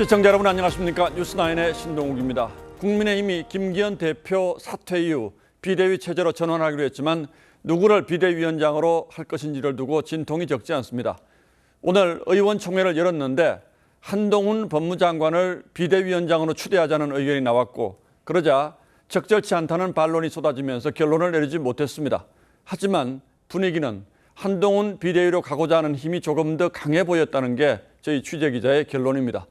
시청자 여러분 안녕하십니까? 뉴스9의 신동욱입니다. 국민의힘이 김기현 대표 사퇴 이후 비대위 체제로 전환하기로 했지만 누구를 비대위원장으로 할 것인지를 두고 진통이 적지 않습니다. 오늘 의원총회를 열었는데 한동훈 법무장관을 비대위원장으로 추대하자는 의견이 나왔고 그러자 적절치 않다는 반론이 쏟아지면서 결론을 내리지 못했습니다. 하지만 분위기는 한동훈 비대위로 가고자 하는 힘이 조금 더 강해 보였다는 게 저희 취재기자의 결론입니다.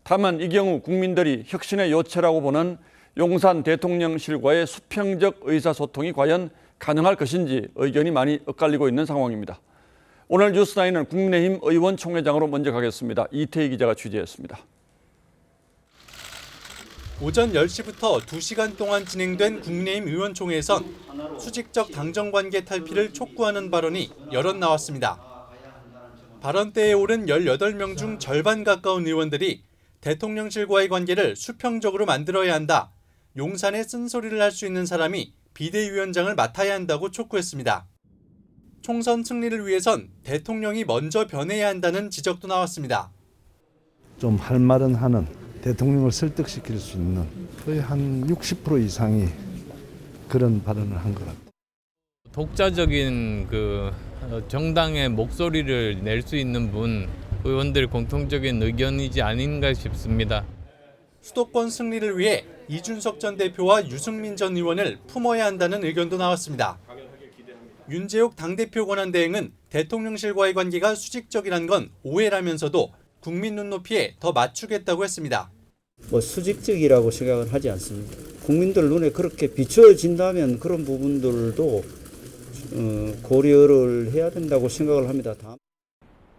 다만 이 경우 국민들이 혁신의 요체라고 보는 용산 대통령실과의 수평적 의사소통이 과연 가능할 것인지 의견이 많이 엇갈리고 있는 상황입니다. 오늘 뉴스9는 국민의힘 의원총회장으로 먼저 가겠습니다. 이태희 기자가 취재했습니다. 오전 10시부터 2시간 동안 진행된 국민의힘 의원총회에선 수직적 당정관계 탈피를 촉구하는 발언이 여럿 나왔습니다. 발언대에 오른 18명 중 절반 가까운 의원들이 대통령실과의 관계를 수평적으로 만들어야 한다. 용산에 쓴소리를 할 수 있는 사람이 비대위원장을 맡아야 한다고 촉구했습니다. 총선 승리를 위해선 대통령이 먼저 변해야 한다는 지적도 나왔습니다. 좀 할 말은 하는 대통령을 설득시킬 수 있는 거의 한 60% 이상이 그런 발언을 한 것 같아요. 독자적인 정당의 목소리를 낼 수 있는 분, 의원들의 공통적인 의견이지 아닌가 싶습니다. 수도권 승리를 위해 이준석 전 대표와 유승민 전 의원을 품어야 한다는 의견도 나왔습니다. 윤재욱 당대표 권한대행은 대통령실과의 관계가 수직적이란 건 오해라면서도 국민 눈높이에 더 맞추겠다고 했습니다. 수직적이라고 생각을 하지 않습니다. 국민들 눈에 그렇게 비춰진다면 그런 부분들도 고려를 해야 된다고 생각을 합니다.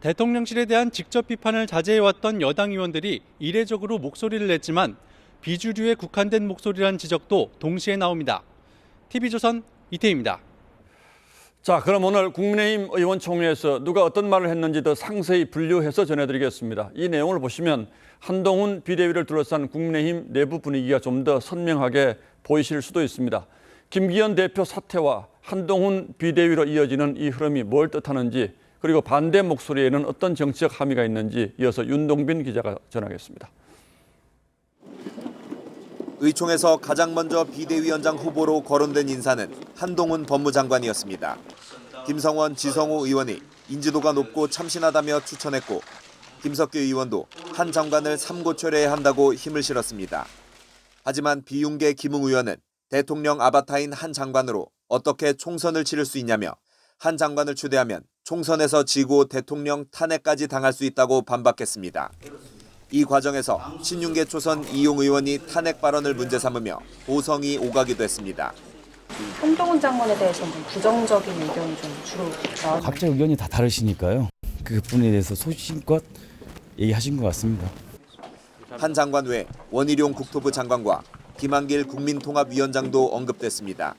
대통령실에 대한 직접 비판을 자제해왔던 여당 의원들이 이례적으로 목소리를 냈지만 비주류에 국한된 목소리라는 지적도 동시에 나옵니다. TV조선 이태희입니다. 자, 그럼 오늘 국민의힘 의원총회에서 누가 어떤 말을 했는지 더 상세히 분류해서 전해드리겠습니다. 이 내용을 보시면 한동훈 비대위를 둘러싼 국민의힘 내부 분위기가 좀 더 선명하게 보이실 수도 있습니다. 김기현 대표 사퇴와 한동훈 비대위로 이어지는 이 흐름이 뭘 뜻하는지 그리고 반대 목소리에는 어떤 정치적 함의가 있는지 이어서 윤동빈 기자가 전하겠습니다. 의총에서 가장 먼저 비대위원장 후보로 거론된 인사는 한동훈 법무장관이었습니다. 김성원, 지성호 의원이 인지도가 높고 참신하다며 추천했고 김석규 의원도 한 장관을 삼고초려해야 한다고 힘을 실었습니다. 하지만 비윤계 김웅 의원은 대통령 아바타인 한 장관으로 어떻게 총선을 치를 수 있냐며 한 장관을 추대하면 총선에서 지고 대통령 탄핵까지 당할 수 있다고 반박했습니다. 이 과정에서 신윤계 초선 이용 의원이 탄핵 발언을 문제 삼으며 보성이 오가기도 했습니다. 한동훈 장관에 대해서는 부정적인 의견이 좀 주로 나왔나요? 각자 의견이 다 다르시니까요. 그 부분에 대해서 소신껏 얘기하신 것 같습니다. 한 장관 외 원희룡 국토부 장관과 김한길 국민통합위원장도 언급됐습니다.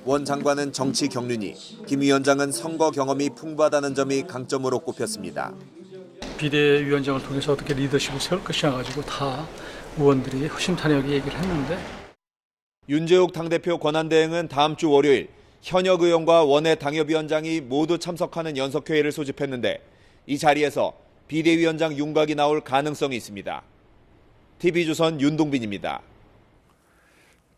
원 장관은 정치 경륜이, 김 위원장은 선거 경험이 풍부하다는 점이 강점으로 꼽혔습니다. 비대위원장을 통해서 어떻게 리더십을 세울 것이냐 가지고 다 의원들이 허심탄회하게 얘기를 했는데 윤재욱 당대표 권한대행은 다음 주 월요일 현역 의원과 원외 당협위원장이 모두 참석하는 연석회의를 소집했는데 이 자리에서 비대위원장 윤곽이 나올 가능성이 있습니다. TV조선 윤동빈입니다.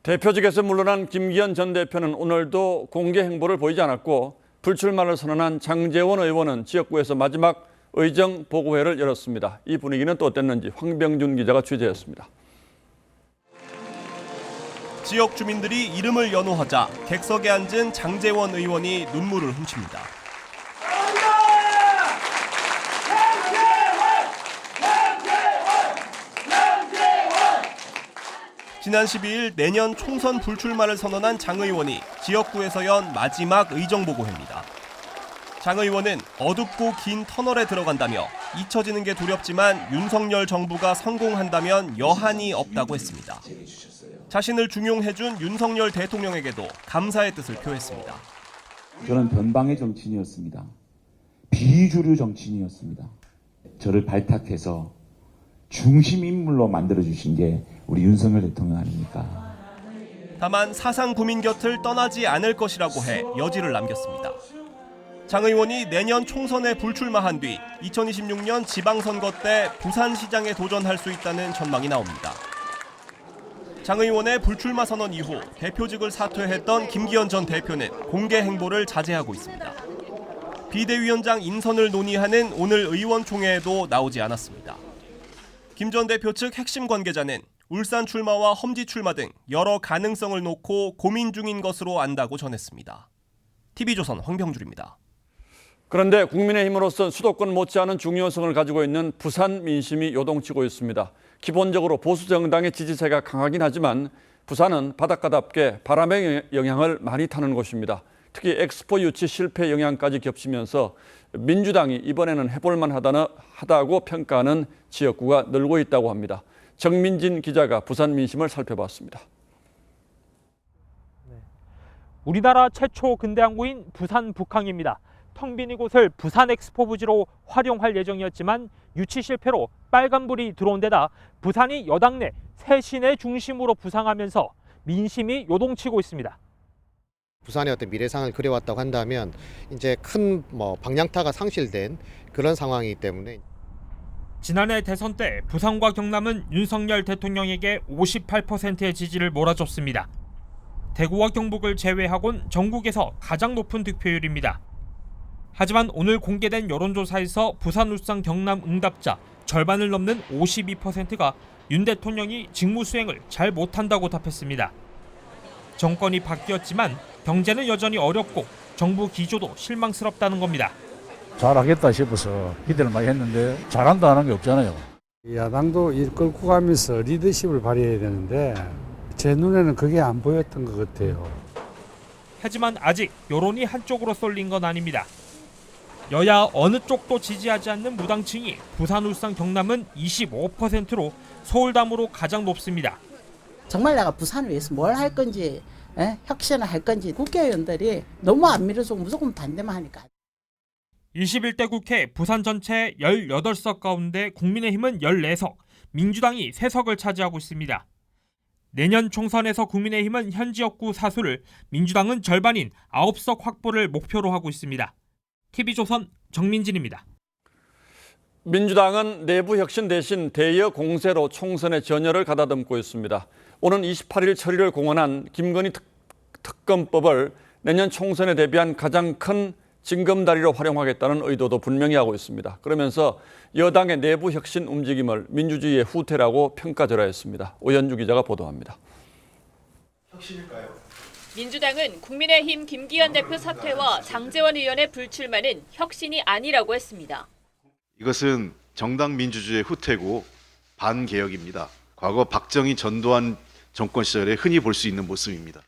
대표직에서 물러난 김기현 전 대표는 오늘도 공개 행보를 보이지 않았고 불출마를 선언한 장제원 의원은 지역구에서 마지막 의정 보고회를 열었습니다. 이 분위기는 또 어땠는지 황병준 기자가 취재했습니다. 지역 주민들이 이름을 연호하자 객석에 앉은 장제원 의원이 눈물을 훔칩니다. 지난 12일 내년 총선 불출마를 선언한 장 의원이 지역구에서 연 마지막 의정보고회입니다. 장 의원은 어둡고 긴 터널에 들어간다며 잊혀지는 게 두렵지만 윤석열 정부가 성공한다면 여한이 없다고 했습니다. 자신을 중용해준 윤석열 대통령에게도 감사의 뜻을 표했습니다. 저는 변방의 정치인이었습니다. 비주류 정치인이었습니다. 저를 발탁해서 중심 인물로 만들어주신 게 우리 윤석열 대통령 아닙니까? 다만 사상 구민 곁을 떠나지 않을 것이라고 해 여지를 남겼습니다. 장 의원이 내년 총선에 불출마한 뒤 2026년 지방선거 때 부산시장에 도전할 수 있다는 전망이 나옵니다. 장 의원의 불출마 선언 이후 대표직을 사퇴했던 김기현 전 대표는 공개 행보를 자제하고 있습니다. 비대위원장 인선을 논의하는 오늘 의원총회에도 나오지 않았습니다. 김 전 대표 측 핵심 관계자는 울산 출마와 험지 출마 등 여러 가능성을 놓고 고민 중인 것으로 안다고 전했습니다. TV조선 황병줄입니다. 그런데 국민의힘으로선 수도권 못지않은 중요성을 가지고 있는 부산 민심이 요동치고 있습니다. 기본적으로 보수 정당의 지지세가 강하긴 하지만 부산은 바닷가답게 바람의 영향을 많이 타는 곳입니다. 특히 엑스포 유치 실패 영향까지 겹치면서 민주당이 이번에는 해볼만 하다고 평가하는 지역구가 늘고 있다고 합니다. 정민진 기자가 부산 민심을 살펴봤습니다. 우리나라 최초 근대 항구인 부산 북항입니다. 텅 빈 이곳을 부산 엑스포 부지로 활용할 예정이었지만 유치 실패로 빨간불이 들어온 데다 부산이 여당 내 새 시내 중심으로 부상하면서 민심이 요동치고 있습니다. 부산의 어떤 미래상을 그려왔다고 한다면 이제 큰 방향타가 상실된 그런 상황이기 때문에 지난해 대선 때 부산과 경남은 윤석열 대통령에게 58%의 지지를 몰아줬습니다. 대구와 경북을 제외하곤 전국에서 가장 높은 득표율입니다. 하지만 오늘 공개된 여론조사에서 부산, 울산, 경남 응답자 절반을 넘는 52%가 윤 대통령이 직무 수행을 잘 못한다고 답했습니다. 정권이 바뀌었지만 경제는 여전히 어렵고 정부 기조도 실망스럽다는 겁니다. 잘하겠다 싶어서 기대를 많이 했는데 잘한다 하는 게 없잖아요. 야당도 일 끌고 가면서 리더십을 발휘해야 되는데 제 눈에는 그게 안 보였던 것 같아요. 하지만 아직 여론이 한쪽으로 쏠린 건 아닙니다. 여야 어느 쪽도 지지하지 않는 무당층이 부산, 울산, 경남은 25%로 서울담으로 가장 높습니다. 정말 내가 부산을 위해서 뭘 할 건지 혁신을 할 건지 국회의원들이 너무 안 밀어주고 무조건 반대만 하니까. 21대 국회 부산 전체 18석 가운데 국민의힘은 14석, 민주당이 3석을 차지하고 있습니다. 내년 총선에서 국민의힘은 현 지역구 사수를, 민주당은 절반인 9석 확보를 목표로 하고 있습니다. TV조선 정민진입니다. 민주당은 내부 혁신 대신 대여 공세로 총선의 전열을 가다듬고 있습니다. 오는 28일 처리를 공언한 김건희 특검법을 내년 총선에 대비한 가장 큰 징검다리로 활용하겠다는 의도도 분명히 하고 있습니다. 그러면서 여당의 내부 혁신 움직임을 민주주의의 후퇴라고 평가절하했습니다. 오현주 기자가 보도합니다. 혁신일까요? 민주당은 국민의힘 김기현 대표 사퇴와 장제원 의원의 불출마는 혁신이 아니라고 했습니다. 이것은 정당 민주주의의 후퇴고 반개혁입니다. 과거 박정희 전두환 정권 시절에 흔히 볼 수 있는 모습입니다.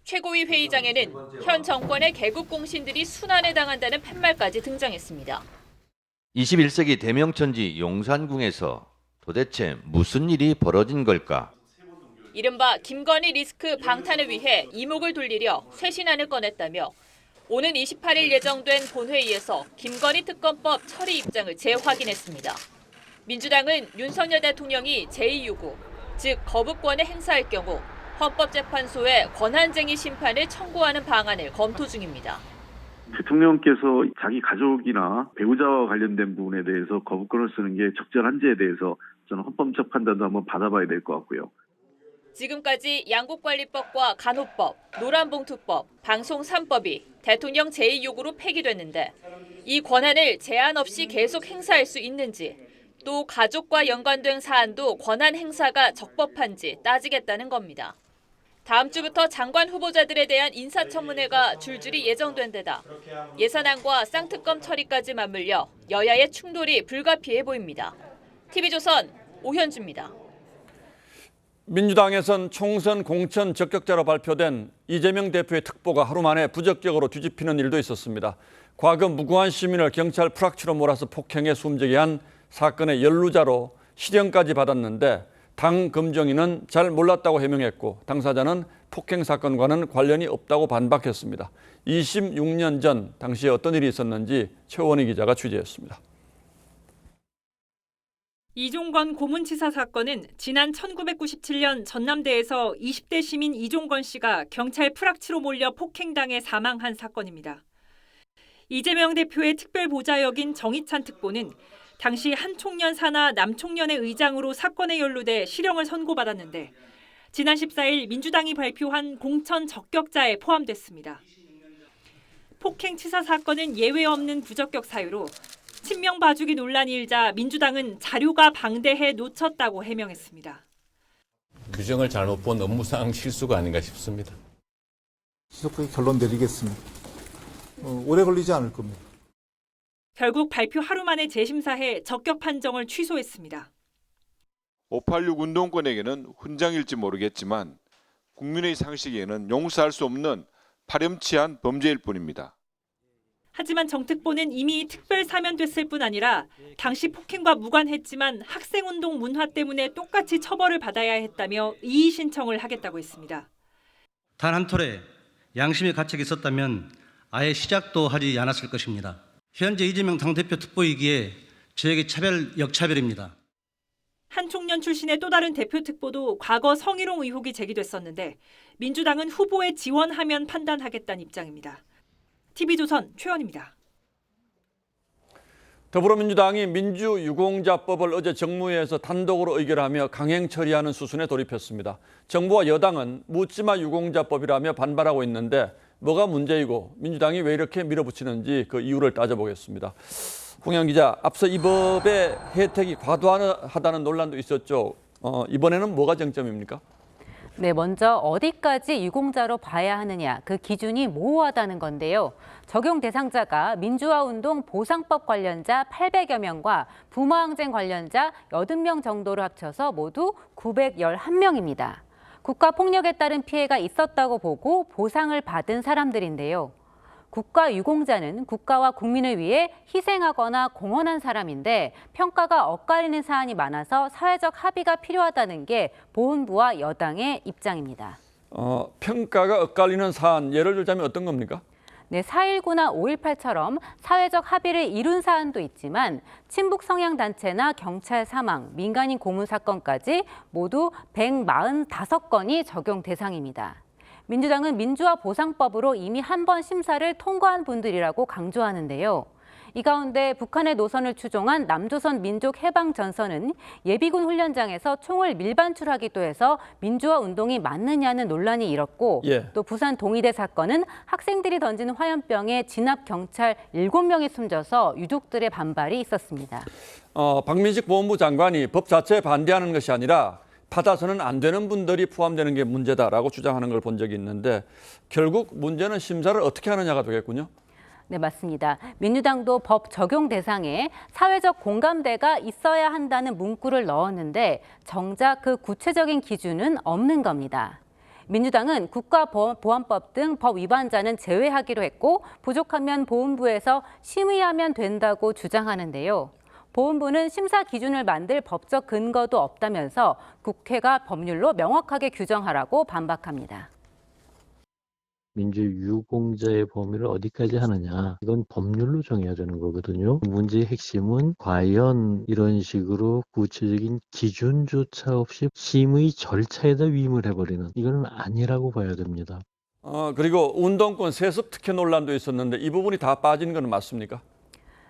최고위 회의장에는 현 정권의 개국 공신들이 순환에 당한다는 팻말까지 등장했습니다. 21세기 대명천지 용산궁에서 도대체 무슨 일이 벌어진 걸까? 이른바 김건희 리스크 방탄을 위해 이목을 돌리려 쇄신안을 꺼냈다며 오는 28일 예정된 본회의에서 김건희 특검법 처리 입장을 재확인했습니다. 민주당은 윤석열 대통령이 제2요구, 즉 거부권을 행사할 경우 헌법재판소에 권한쟁의 심판을 청구하는 방안을 검토 중입니다. 대통령께서 자기 가족이나 배우자와 관련된 부분에 대해서 거부권을 쓰는 게 적절한지에 대해서 저는 헌법적 판단도 한번 받아봐야 될 것 같고요. 지금까지 양국관리법과 간호법, 노란봉투법, 방송 3법이 대통령 제2요구로 폐기됐는데 이 권한을 제한 없이 계속 행사할 수 있는지, 또 가족과 연관된 사안도 권한 행사가 적법한지 따지겠다는 겁니다. 다음 주부터 장관 후보자들에 대한 인사청문회가 줄줄이 예정된 데다 예산안과 쌍특검 처리까지 맞물려 여야의 충돌이 불가피해 보입니다. TV조선 오현주입니다. 민주당에선 총선 공천 적격자로 발표된 이재명 대표의 특보가 하루 만에 부적격으로 뒤집히는 일도 있었습니다. 과거 무고한 시민을 경찰 프락치로 몰아서 폭행해 숨지게 한 사건의 연루자로 실형까지 받았는데 당 검정위는 잘 몰랐다고 해명했고 당사자는 폭행 사건과는 관련이 없다고 반박했습니다. 26년 전 당시에 어떤 일이 있었는지 최원희 기자가 취재했습니다. 이종건 고문치사 사건은 지난 1997년 전남대에서 20대 시민 이종건 씨가 경찰 프락치로 몰려 폭행당해 사망한 사건입니다. 이재명 대표의 특별 보좌역인 정희찬 특보는 당시 한 총련 산하 남총련의 의장으로 사건에 연루돼 실형을 선고받았는데 지난 14일 민주당이 발표한 공천 적격자에 포함됐습니다. 폭행치사 사건은 예외 없는 부적격 사유로 친명 봐주기 논란이 일자 민주당은 자료가 방대해 놓쳤다고 해명했습니다. 규정을 잘못 본 업무상 실수가 아닌가 싶습니다. 지속적인 결론 내리겠습니다. 오래 걸리지 않을 겁니다. 결국 발표 하루 만에 재심사해 적격 판정을 취소했습니다. 586 운동권에게는 훈장일지 모르겠지만 국민의 상식에는 용서할 수 없는 파렴치한 범죄일 뿐입니다. 하지만 정 특보는 이미 특별 사면됐을 뿐 아니라 당시 폭행과 무관했지만 학생운동 문화 때문에 똑같이 처벌을 받아야 했다며 이의 신청을 하겠다고 했습니다. 단 한 톨에 양심의 가책이 있었다면 아예 시작도 하지 않았을 것입니다. 현재 이재명 당대표 특보이기에 저에게 역차별입니다. 한 총련 출신의 또 다른 대표 특보도 과거 성희롱 의혹이 제기됐었는데 민주당은 후보에 지원하면 판단하겠다는 입장입니다. TV조선 최원입니다. 더불어민주당이 민주유공자법을 어제 정무회에서 단독으로 의결하며 강행 처리하는 수순에 돌입했습니다. 정부와 여당은 묻지마 유공자법이라며 반발하고 있는데 뭐가 문제이고 민주당이 왜 이렇게 밀어붙이는지 그 이유를 따져보겠습니다. 홍영 기자, 앞서 이 법의 혜택이 과도하다는 논란도 있었죠. 이번에는 뭐가 쟁점입니까? 네, 먼저 어디까지 유공자로 봐야 하느냐, 그 기준이 모호하다는 건데요. 적용 대상자가 민주화운동 보상법 관련자 800여 명과 부모항쟁 관련자 80명 정도로 합쳐서 모두 911명입니다. 국가폭력에 따른 피해가 있었다고 보고 보상을 받은 사람들인데요. 국가유공자는 국가와 국민을 위해 희생하거나 공헌한 사람인데 평가가 엇갈리는 사안이 많아서 사회적 합의가 필요하다는 게 보훈부와 여당의 입장입니다. 평가가 엇갈리는 사안, 예를 들자면 어떤 겁니까? 네, 4.19나 5.18처럼 사회적 합의를 이룬 사안도 있지만 친북 성향 단체나 경찰 사망, 민간인 고문 사건까지 모두 145건이 적용 대상입니다. 민주당은 민주화 보상법으로 이미 한 번 심사를 통과한 분들이라고 강조하는데요. 이 가운데 북한의 노선을 추종한 남조선 민족해방전선은 예비군 훈련장에서 총을 밀반출하기도 해서 민주화 운동이 맞느냐는 논란이 일었고 또 부산 동의대 사건은 학생들이 던지는 화염병에 진압 경찰 7명이 숨져서 유족들의 반발이 있었습니다. 박민식 보훈부 장관이 법 자체에 반대하는 것이 아니라 받아서는 안 되는 분들이 포함되는 게 문제다라고 주장하는 걸 본 적이 있는데 결국 문제는 심사를 어떻게 하느냐가 되겠군요. 네, 맞습니다. 민주당도 법 적용 대상에 사회적 공감대가 있어야 한다는 문구를 넣었는데 정작 그 구체적인 기준은 없는 겁니다. 민주당은 국가보안법 등 법 위반자는 제외하기로 했고 부족하면 보훈부에서 심의하면 된다고 주장하는데요. 보훈부는 심사 기준을 만들 법적 근거도 없다면서 국회가 법률로 명확하게 규정하라고 반박합니다. 민주유공자의 범위를 어디까지 하느냐, 이건 법률로 정해야 되는 거거든요. 문제의 핵심은 과연 이런 식으로 구체적인 기준조차 없이 심의 절차에다 위임을 해버리는, 이건 아니라고 봐야 됩니다. 그리고 운동권 세습 특혜 논란도 있었는데 이 부분이 다 빠진 건 맞습니까?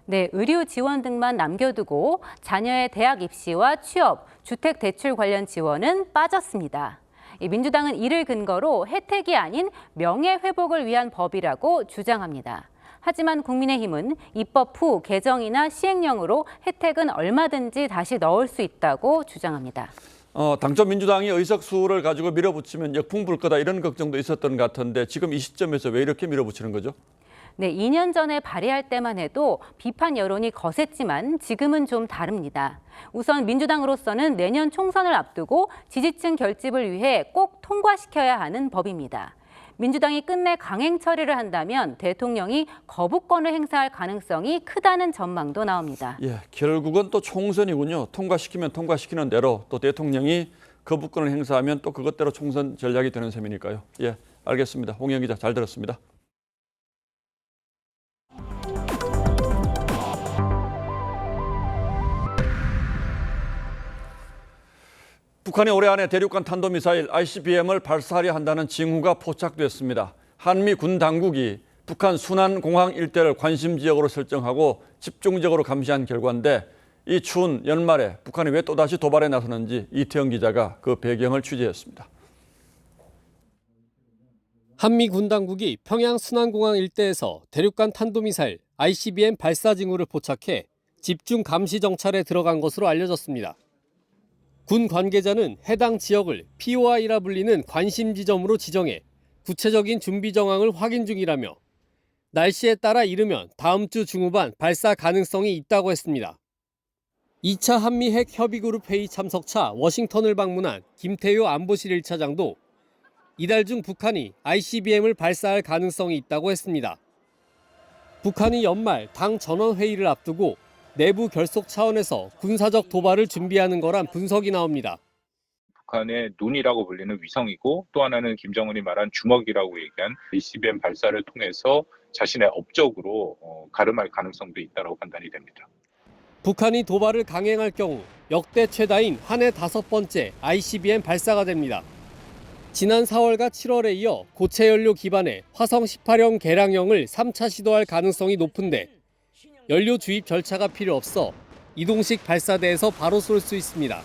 네, 의료 지원 등만 남겨두고 자녀의 대학 입시와 취업, 주택 대출 관련 지원은 빠졌습니다. 민주당은 이를 근거로 혜택이 아닌 명예회복을 위한 법이라고 주장합니다. 하지만 국민의힘은 입법 후 개정이나 시행령으로 혜택은 얼마든지 다시 넣을 수 있다고 주장합니다. 당초 민주당이 의석수를 가지고 밀어붙이면 역풍 불 거다 이런 걱정도 있었던 것 같은데 지금 이 시점에서 왜 이렇게 밀어붙이는 거죠? 네, 2년 전에 발의할 때만 해도 비판 여론이 거셌지만 지금은 좀 다릅니다. 우선 민주당으로서는 내년 총선을 앞두고 지지층 결집을 위해 꼭 통과시켜야 하는 법입니다. 민주당이 끝내 강행 처리를 한다면 대통령이 거부권을 행사할 가능성이 크다는 전망도 나옵니다. 결국은 또 총선이군요. 통과시키면 통과시키는 대로 또 대통령이 거부권을 행사하면 또 그것대로 총선 전략이 되는 셈이니까요. 알겠습니다. 홍영 기자 잘 들었습니다. 북한이 올해 안에 대륙간 탄도미사일 ICBM을 발사하려 한다는 징후가 포착됐습니다. 한미 군 당국이 북한 순안공항 일대를 관심 지역으로 설정하고 집중적으로 감시한 결과인데 이 추운 연말에 북한이 왜 또다시 도발에 나서는지 이태영 기자가 그 배경을 취재했습니다. 한미 군 당국이 평양 순안공항 일대에서 대륙간 탄도미사일 ICBM 발사 징후를 포착해 집중 감시 정찰에 들어간 것으로 알려졌습니다. 군 관계자는 해당 지역을 POI라 불리는 관심 지점으로 지정해 구체적인 준비 정황을 확인 중이라며 날씨에 따라 이르면 다음 주 중후반 발사 가능성이 있다고 했습니다. 2차 한미 핵 협의그룹 회의 참석차 워싱턴을 방문한 김태효 안보실 1차장도 이달 중 북한이 ICBM을 발사할 가능성이 있다고 했습니다. 북한이 연말 당 전원회의를 앞두고 내부 결속 차원에서 군사적 도발을 준비하는 거란 분석이 나옵니다. 북한의 눈이라고 불리는 위성이고 또 하나는 김정은이 말한 주먹이라고 얘기한 ICBM 발사를 통해서 자신의 업적으로 가름할 가능성도 있다고 판단이 됩니다. 북한이 도발을 강행할 경우 역대 최다인 한 해 5번째 ICBM 발사가 됩니다. 지난 4월과 7월에 이어 고체 연료 기반의 화성 18형 개량형을 3차 시도할 가능성이 높은데 연료 주입 절차가 필요 없어 이동식 발사대에서 바로 쏠 수 있습니다.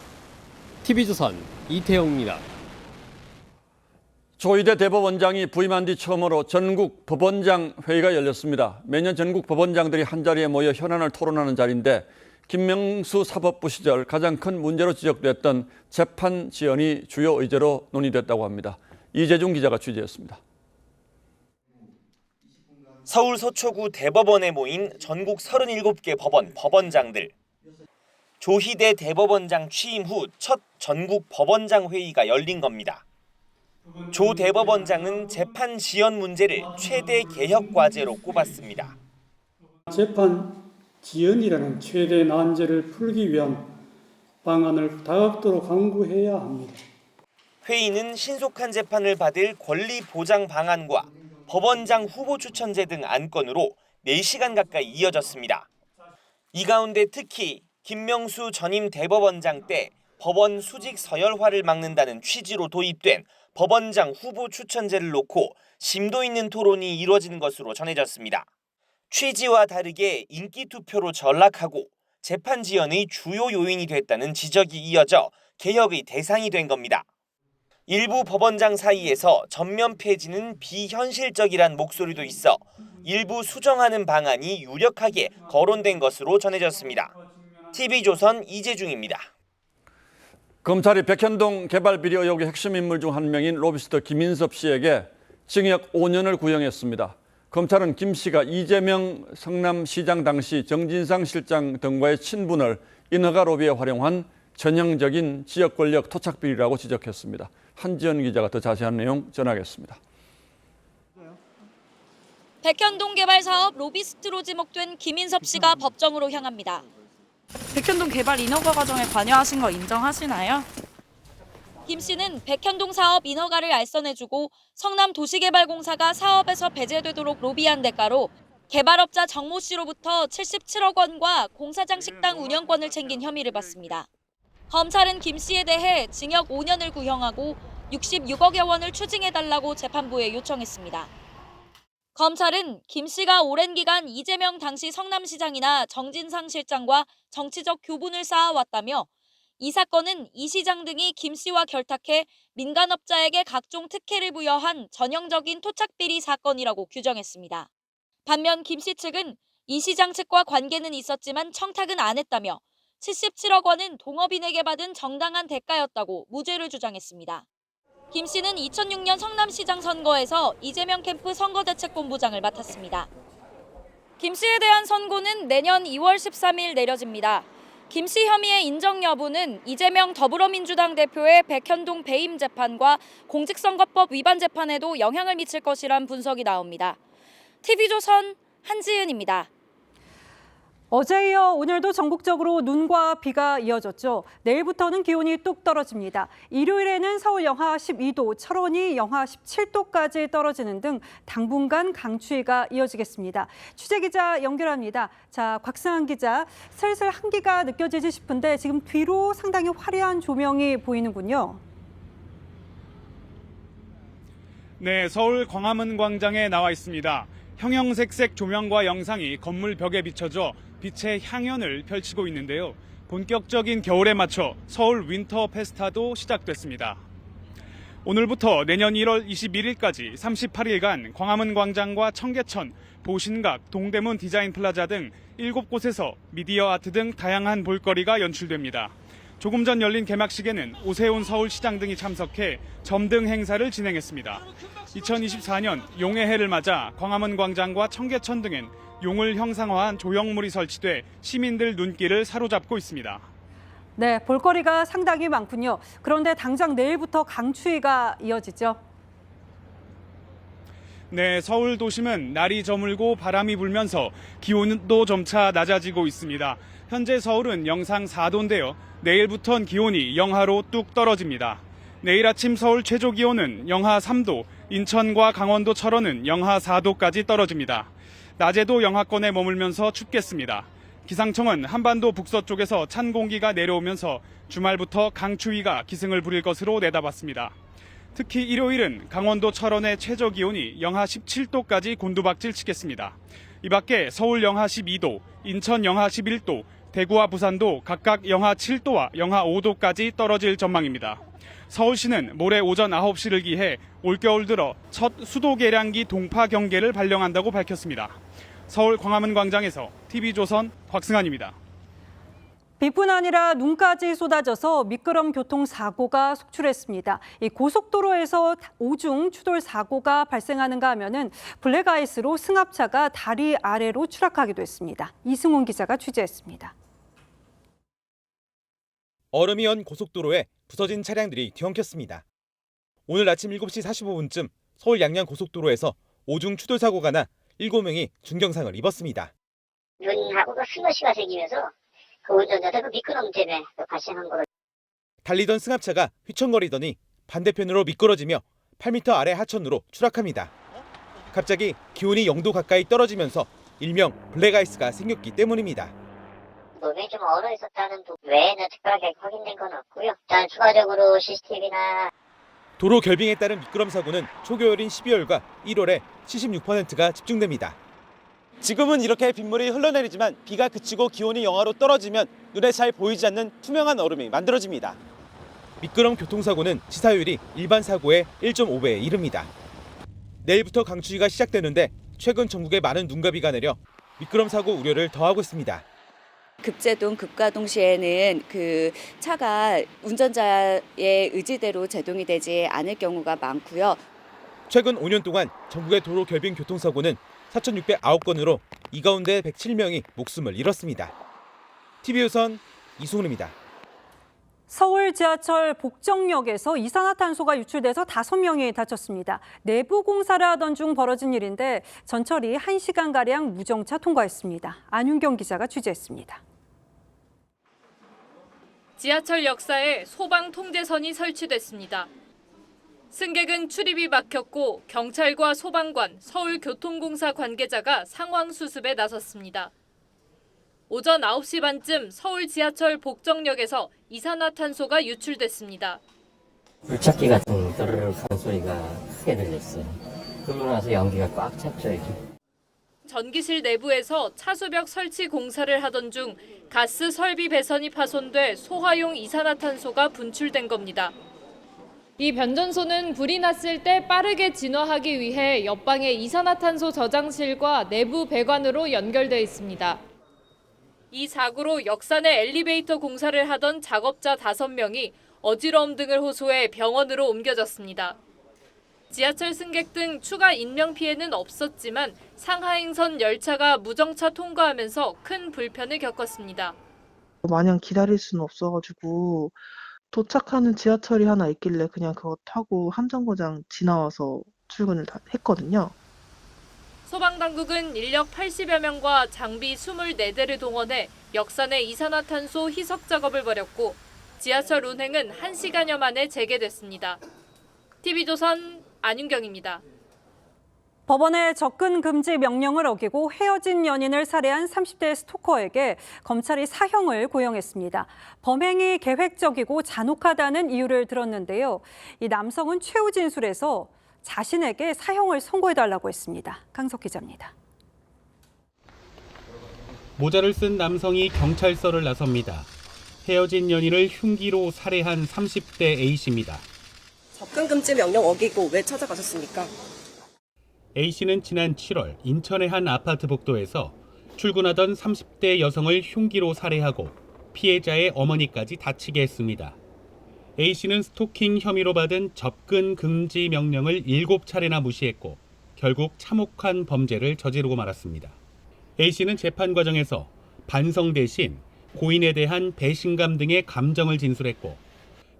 TV조선 이태영입니다. 조희대 대법원장이 부임한 뒤 처음으로 전국 법원장 회의가 열렸습니다. 매년 전국 법원장들이 한자리에 모여 현안을 토론하는 자리인데 김명수 사법부 시절 가장 큰 문제로 지적됐던 재판 지연이 주요 의제로 논의됐다고 합니다. 이재중 기자가 취재했습니다. 서울 서초구 대법원에 모인 전국 37개 법원 법원장들. 조희대 대법원장 취임 후 첫 전국 법원장 회의가 열린 겁니다. 조 대법원장은 재판 지연 문제를 최대 개혁 과제로 꼽았습니다. 재판 지연이라는 최대 난제를 풀기 위한 방안을 다각도로 강구해야 합니다. 회의는 신속한 재판을 받을 권리 보장 방안과 법원장 후보 추천제 등 안건으로 4시간 가까이 이어졌습니다. 이 가운데 특히 김명수 전임 대법원장 때 법원 수직 서열화를 막는다는 취지로 도입된 법원장 후보 추천제를 놓고 심도 있는 토론이 이루어진 것으로 전해졌습니다. 취지와 다르게 인기 투표로 전락하고 재판 지연의 주요 요인이 됐다는 지적이 이어져 개혁의 대상이 된 겁니다. 일부 법원장 사이에서 전면 폐지는 비현실적이란 목소리도 있어 일부 수정하는 방안이 유력하게 거론된 것으로 전해졌습니다. TV조선 이재중입니다. 검찰이 백현동 개발 비리 의혹의 핵심 인물 중 한 명인 로비스트 김인섭 씨에게 징역 5년을 구형했습니다. 검찰은 김 씨가 이재명 성남시장 당시 정진상 실장 등과의 친분을 인허가 로비에 활용한 전형적인 지역 권력 토착 비리라고 지적했습니다. 한지연 기자가 더 자세한 내용 전하겠습니다. 백현동 개발 사업 로비스트로 지목된 김인섭 씨가 법정으로 향합니다. 백현동 개발 인허가 과정에 관여하신 거 인정하시나요? 김 씨는 백현동 사업 인허가를 알선해주고 성남도시개발공사가 사업에서 배제되도록 로비한 대가로 개발업자 정모 씨로부터 77억 원과 공사장 식당 운영권을 챙긴 혐의를 받습니다. 검찰은 김 씨에 대해 징역 5년을 구형하고 66억여 원을 추징해달라고 재판부에 요청했습니다. 검찰은 김 씨가 오랜 기간 이재명 당시 성남시장이나 정진상 실장과 정치적 교분을 쌓아왔다며 이 사건은 이 시장 등이 김 씨와 결탁해 민간업자에게 각종 특혜를 부여한 전형적인 토착비리 사건이라고 규정했습니다. 반면 김 씨 측은 이 시장 측과 관계는 있었지만 청탁은 안 했다며 77억 원은 동업인에게 받은 정당한 대가였다고 무죄를 주장했습니다. 김 씨는 2006년 성남시장 선거에서 이재명 캠프 선거대책본부장을 맡았습니다. 김 씨에 대한 선고는 내년 2월 13일 내려집니다. 김 씨 혐의의 인정 여부는 이재명 더불어민주당 대표의 백현동 배임 재판과 공직선거법 위반 재판에도 영향을 미칠 것이란 분석이 나옵니다. TV조선 한지은입니다. 어제 이어 오늘도 전국적으로 눈과 비가 이어졌죠. 내일부터는 기온이 뚝 떨어집니다. 일요일에는 서울 영하 12도, 철원이 영하 17도까지 떨어지는 등 당분간 강추위가 이어지겠습니다. 취재기자 연결합니다. 자, 곽승환 기자, 슬슬 한기가 느껴지지 싶은데 지금 뒤로 상당히 화려한 조명이 보이는군요. 네, 서울 광화문 광장에 나와 있습니다. 형형색색 조명과 영상이 건물 벽에 비춰져 빛의 향연을 펼치고 있는데요. 본격적인 겨울에 맞춰 서울 윈터 페스타도 시작됐습니다. 오늘부터 내년 1월 21일까지 38일간 광화문 광장과 청계천, 보신각, 동대문 디자인 플라자 등 7곳에서 미디어 아트 등 다양한 볼거리가 연출됩니다. 조금 전 열린 개막식에는 오세훈 서울시장 등이 참석해 점등 행사를 진행했습니다. 2024년 용의 해를 맞아 광화문 광장과 청계천 등엔 용을 형상화한 조형물이 설치돼 시민들 눈길을 사로잡고 있습니다. 네, 볼거리가 상당히 많군요. 그런데 당장 내일부터 강추위가 이어지죠. 네, 서울 도심은 날이 저물고 바람이 불면서 기온도 점차 낮아지고 있습니다. 현재 서울은 영상 4도인데요. 내일부터는 기온이 영하로 뚝 떨어집니다. 내일 아침 서울 최저 기온은 영하 3도, 인천과 강원도 철원은 영하 4도까지 떨어집니다. 낮에도 영하권에 머물면서 춥겠습니다. 기상청은 한반도 북서쪽에서 찬 공기가 내려오면서 주말부터 강추위가 기승을 부릴 것으로 내다봤습니다. 특히 일요일은 강원도 철원의 최저 기온이 영하 17도까지 곤두박질치겠습니다. 이 밖에 서울 영하 12도, 인천 영하 11도, 대구와 부산도 각각 영하 7도와 영하 5도까지 떨어질 전망입니다. 서울시는 모레 오전 9시를 기해 올겨울 들어 첫 수도 계량기 동파 경계를 발령한다고 밝혔습니다. 서울 광화문 광장에서 TV조선 곽승환입니다. 비뿐 아니라 눈까지 쏟아져서 미끄럼 교통사고가 속출했습니다. 이 고속도로에서 오중 추돌 사고가 발생하는가 하면은 블랙아이스로 승합차가 다리 아래로 추락하기도 했습니다. 이승훈 기자가 취재했습니다. 얼음이 연 고속도로에 부서진 차량들이 뒤엉켰습니다. 오늘 아침 7시 45분쯤 서울 양양 고속도로에서 오중 추돌 사고가 나 7명이 중경상을 입었습니다. 눈하고 스머시가 생기면서 그 운전자들 미끄럼 때문에 발생한 거로. 달리던 승합차가 휘청거리더니 반대편으로 미끄러지며 8m 아래 하천으로 추락합니다. 갑자기 기온이 0도 가까이 떨어지면서 일명 블랙아이스가 생겼기 때문입니다. 몸이 좀 얼어 있었다는 부분 외에는 특별하게 확인된 건 없고요. 일단 추가적으로 CCTV나 도로 결빙에 따른 미끄럼 사고는 초겨울인 12월과 1월에 76%가 집중됩니다. 지금은 이렇게 빗물이 흘러내리지만 비가 그치고 기온이 영하로 떨어지면 눈에 잘 보이지 않는 투명한 얼음이 만들어집니다. 미끄럼 교통사고는 치사율이 일반 사고의 1.5배에 이릅니다. 내일부터 강추위가 시작되는데 최근 전국에 많은 눈과 비가 내려 미끄럼 사고 우려를 더하고 있습니다. 급제동, 급가동 시에는 그 차가 운전자의 의지대로 제동이 되지 않을 경우가 많고요. 최근 5년 동안 전국의 도로 결빙 교통사고는 4,609건으로 이 가운데 107명이 목숨을 잃었습니다. TV조선 이승훈입니다. 서울 지하철 복정역에서 이산화탄소가 유출돼서 5명이 다쳤습니다. 내부 공사를 하던 중 벌어진 일인데 전철이 1시간가량 무정차 통과했습니다. 안윤경 기자가 취재했습니다. 지하철 역사에 소방 통제선이 설치됐습니다. 승객은 출입이 막혔고 경찰과 소방관, 서울교통공사 관계자가 상황 수습에 나섰습니다. 오전 9시 반쯤 서울 지하철 복정역에서 이산화탄소가 유출됐습니다. 불착기 같은 떠르륵 하는 소리가 크게 들렸어요. 그러고 나서 연기가 꽉 찼죠. 이렇게. 전기실 내부에서 차수벽 설치 공사를 하던 중 가스 설비 배선이 파손돼 소화용 이산화탄소가 분출된 겁니다. 이 변전소는 불이 났을 때 빠르게 진화하기 위해 옆방의 이산화탄소 저장실과 내부 배관으로 연결돼 있습니다. 이 사고로 역사 내 엘리베이터 공사를 하던 작업자 5명이 어지러움 등을 호소해 병원으로 옮겨졌습니다. 지하철 승객 등 추가 인명피해는 없었지만 상하행선 열차가 무정차 통과하면서 큰 불편을 겪었습니다. 마냥 기다릴 수는 없어가지고 도착하는 지하철이 하나 있길래 그냥 그거 타고 함정거장 지나와서 출근을 다 했거든요. 소방당국은 인력 80여 명과 장비 24대를 동원해 역사 내 이산화탄소 희석 작업을 벌였고 지하철 운행은 1시간여 만에 재개됐습니다. TV조선 안윤경입니다. 법원의 접근 금지 명령을 어기고 헤어진 연인을 살해한 30대 스토커에게 검찰이 사형을 고형했습니다. 범행이 계획적이고 잔혹하다는 이유를 들었는데요. 이 남성은 최후 진술에서 자신에게 사형을 선고해달라고 했습니다. 강석 기자입니다. 모자를 쓴 남성이 경찰서를 나섭니다. 헤어진 연인을 흉기로 살해한 30대 A씨입니다. 접근금지 명령 어기고 왜 찾아가셨습니까? A씨는 지난 7월 인천의 한 아파트 복도에서 출근하던 30대 여성을 흉기로 살해하고 피해자의 어머니까지 다치게 했습니다. A씨는 스토킹 혐의로 받은 접근 금지 명령을 7차례나 무시했고 결국 참혹한 범죄를 저지르고 말았습니다. A씨는 재판 과정에서 반성 대신 고인에 대한 배신감 등의 감정을 진술했고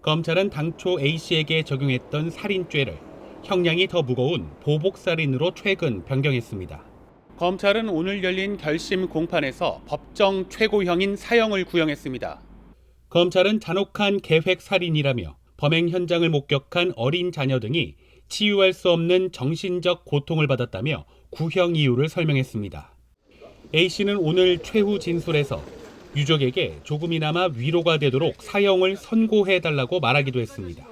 검찰은 당초 A씨에게 적용했던 살인죄를 형량이 더 무거운 보복살인으로 최근 변경했습니다. 검찰은 오늘 열린 결심 공판에서 법정 최고형인 사형을 구형했습니다. 검찰은 잔혹한 계획 살인이라며 범행 현장을 목격한 어린 자녀 등이 치유할 수 없는 정신적 고통을 받았다며 구형 이유를 설명했습니다. A씨는 오늘 최후 진술에서 유족에게 조금이나마 위로가 되도록 사형을 선고해달라고 말하기도 했습니다.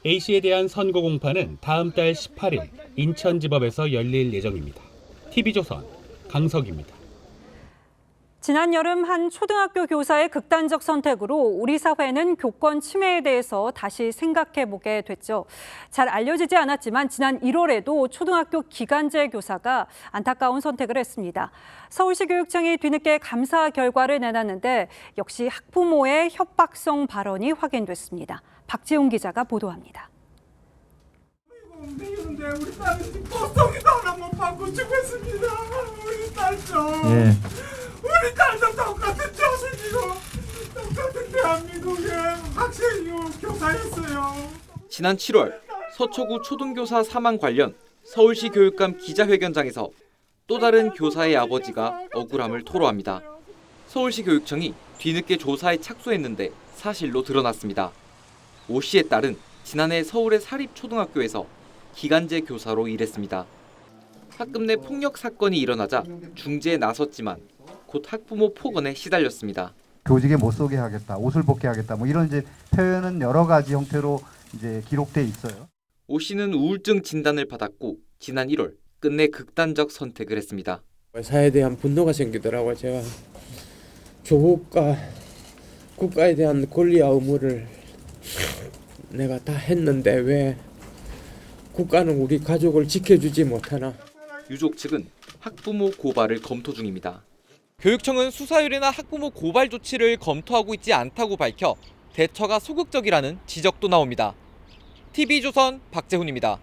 A씨에 대한 선고 공판은 다음 달 18일 인천지법에서 열릴 예정입니다. TV조선 강석입니다. 지난 여름 한 초등학교 교사의 극단적 선택으로 우리 사회는 교권 침해에 대해서 다시 생각해보게 됐죠. 잘 알려지지 않았지만 지난 1월에도 초등학교 기간제 교사가 안타까운 선택을 했습니다. 서울시 교육청이 뒤늦게 감사 결과를 내놨는데 역시 학부모의 협박성 발언이 확인됐습니다. 박지훈 기자가 보도합니다. 근데 우리 딸이 보통이도 하나 못 받고 죽었습니다. 우리 딸도. 예. 우리 딸도 똑같은 자식이고 똑같은 대한민국의 학생이고 교사였어요. 지난 7월 서초구 초등교사 사망 관련 서울시 교육감 기자회견장에서 또 다른 교사의 아버지가 억울함을 토로합니다. 서울시 교육청이 뒤늦게 조사에 착수했는데 사실로 드러났습니다. 오 씨의 딸은 지난해 서울의 사립초등학교에서 기간제 교사로 일했습니다. 학급 내 폭력 사건이 일어나자 중재에 나섰지만 곧 학부모 폭언에 시달렸습니다. 교직에 못 서게 하겠다, 옷을 벗게 하겠다, 뭐 이런 이제 표현은 여러 가지 형태로 이제 기록돼 있어요. 오 씨는 우울증 진단을 받았고 지난 1월 끝내 극단적 선택을 했습니다. 사회에 대한 분노가 생기더라고요. 제가 교육과 국가에 대한 권리와 의무를 내가 다 했는데 왜 국가는 우리 가족을 지켜주지 못하나. 유족 측은 학부모 고발을 검토 중입니다. 교육청은 수사율이나 학부모 고발 조치를 검토하고 있지 않다고 밝혀 대처가 소극적이라는 지적도 나옵니다. TV조선 박재훈입니다.